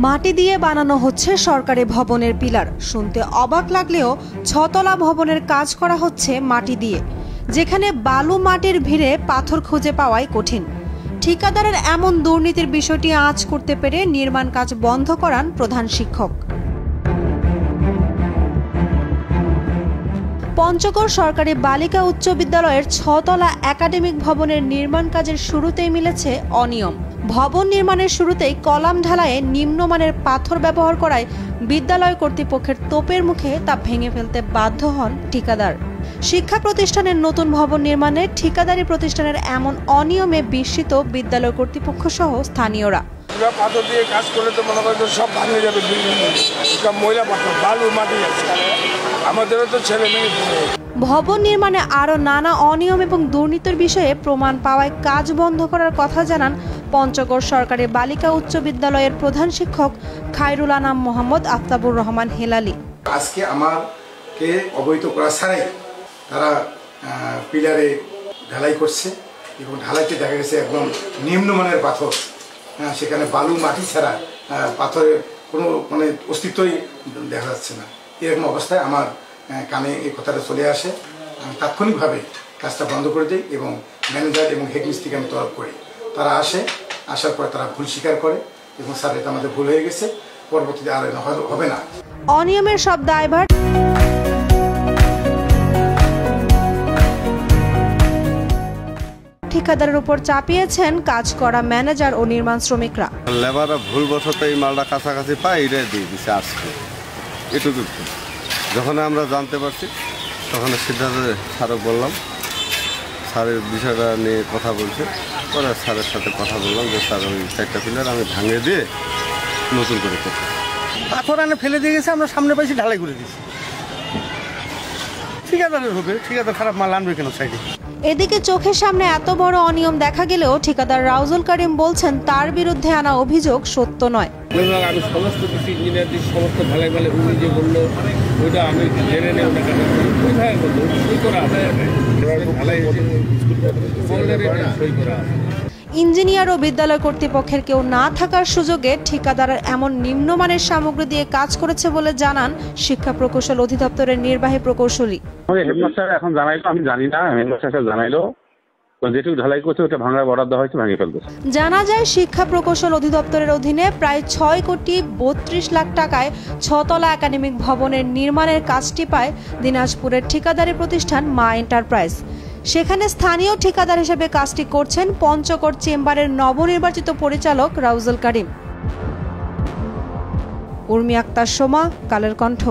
মাটি দিয়ে বানানো হচ্ছে সরকারি ভবনের পিলার। শুনতে অবাক লাগলেও ৬ তলা ভবনের কাজ করা হচ্ছে মাটি দিয়ে, যেখানে বালু মাটির ভিড়ে পাথর খুঁজে পাওয়াই কঠিন। ঠিকাদারের এমন দুর্নীতির বিষয়টি আঁচ করতে পেরে নির্মাণ কাজ বন্ধ করান প্রধান শিক্ষক। পঞ্চগড় সরকারি বালিকা উচ্চ বিদ্যালয়ের ৬ তলা একাডেমিক ভবনের নির্মাণ কাজের শুরুতেই মিলেছে অনিয়ম। ভবন নির্মাণের শুরুতেই কলাম ঢালাইয়ে নিম্নমানের পাথর ব্যবহার করায় বিদ্যালয় কর্তৃপক্ষের তোপের মুখে তা ভেঙে ফেলতে বাধ্য হন ঠিকাদার। শিক্ষা প্রতিষ্ঠানের নতুন ভবন নির্মাণে ঠিকাদারি প্রতিষ্ঠানের এমন অনিয়মে বিস্মিত বিদ্যালয় কর্তৃপক্ষ সহ স্থানীয়রা। পাথর দিয়ে কাজ করলে তো মনে করেন সব ভাঙে যাবে, ময়লা পাথর বালু মাটি আছে, আমাদেরও তো ছেলে মেয়ে। ভবন নির্মাণে আরও নানা অনিয়ম এবং দুর্নীতির বিষয়ে প্রমাণ পাওয়ায় কাজ বন্ধ করার কথা জানান পঞ্চগড় সরকারি বালিকা উচ্চ বিদ্যালয়ের প্রধান শিক্ষক খায়রুল আনাম মোহাম্মদ আফতাবুর রহমান হেলালি। আজকে আমাকে অবহিত করা ছাড়াই তারা পিলারে ঢালাই করছে এবং ঢালাইতে দেখা গেছে একদম নিম্নমানের পাথর, সেখানে বালু মাটি ছাড়া পাথরের কোনো অস্তিত্বই দেখা যাচ্ছে না। এরকম অবস্থায় আমার কানে এই কথাটা চলে আসে। আমি তাৎক্ষণিকভাবে কাজটা বন্ধ করে দিই এবং ম্যানেজার এবং হেডমিস্ত্রিকে আমি তলব করি। তারা আসার পরে তারা ভুল স্বীকার করে এবং স্যার এটা আমাদের ভুল হয়ে গেছে, পরবর্তীতে আর হবে না। অনিয়মের সব দায়ভার ঠিকাদারের উপর চাপিয়েছেন কাজ করা ম্যানেজার ও নির্মাণ শ্রমিকরা। লেবাররা ভুলবশত এই মালটা কাছাকাছি পাই, এটা দিয়ে দিচ্ছে আসছে এটুকু। যখন আমরা জানতে পারছি তখন সিদ্ধান্ত স্যারও বললাম, স্যারের বিষয়টা নিয়ে কথা বলছে। পরে স্যারের সাথে কথা বললাম যে স্যার ওই 4টা পিলার আমি ভাঙিয়ে দিয়ে নতুন করে করতে। পাথর আনে ফেলে দিয়ে গেছে, আমরা সামনে পাইছি ঢালাই করে দিয়েছি। ঠিকাদারের হবে, ঠিকাদার খারাপ মাল আনবে কেন সাইডে। এদিকে চোখের সামনে এত বড় অনিয়ম দেখা গেলেও ঠিকাদার রাউজুল করিম বলছেন তার বিরুদ্ধে আনা অভিযোগ সত্য নয়। আমি সমস্ত কিছু ইঞ্জিনিয়ারদের সমস্ত ঢালাই মালে উনি যে বললো ওইটা আমি জেনে নেই, ওটা সই করা আছে, সই করা আছে। ইঞ্জিনিয়ার ও বিদ্যালয় কর্তৃপক্ষের কেউ না থাকার সুযোগে ঠিকাদারের এমন নিম্নমানের সামগ্রী দিয়ে কাজ করেছে বলে জানান শিক্ষা প্রকৌশল অধিদপ্তরের নির্বাহী প্রকৌশলী। হেডমাস্টার এখন জানাইলো, আমি জানি না, হেডমাস্টার জানাইলো যেটুকু ঢালাই করছে ওটা ভাঙার বরাদ্দ হয়েছে, ভাঙিয়ে ফেলবে। জানা যায় শিক্ষা প্রকৌশল অধিদপ্তরের অধীনে প্রায় 6,32 লাখ টাকায় 6 তলা একাডেমিক ভবনের নির্মাণের কাজটি পায় দিনাজপুরের ঠিকাদারি প্রতিষ্ঠান মা এন্টারপ্রাইজ। সেখানে স্থানীয় ঠিকাদার হিসেবে কাজটি করছেন পঞ্চগড় চেম্বারের নবনির্বাচিত পরিচালক রাউজুল করিম। উর্মি আক্তার সোমা, কালের কণ্ঠ।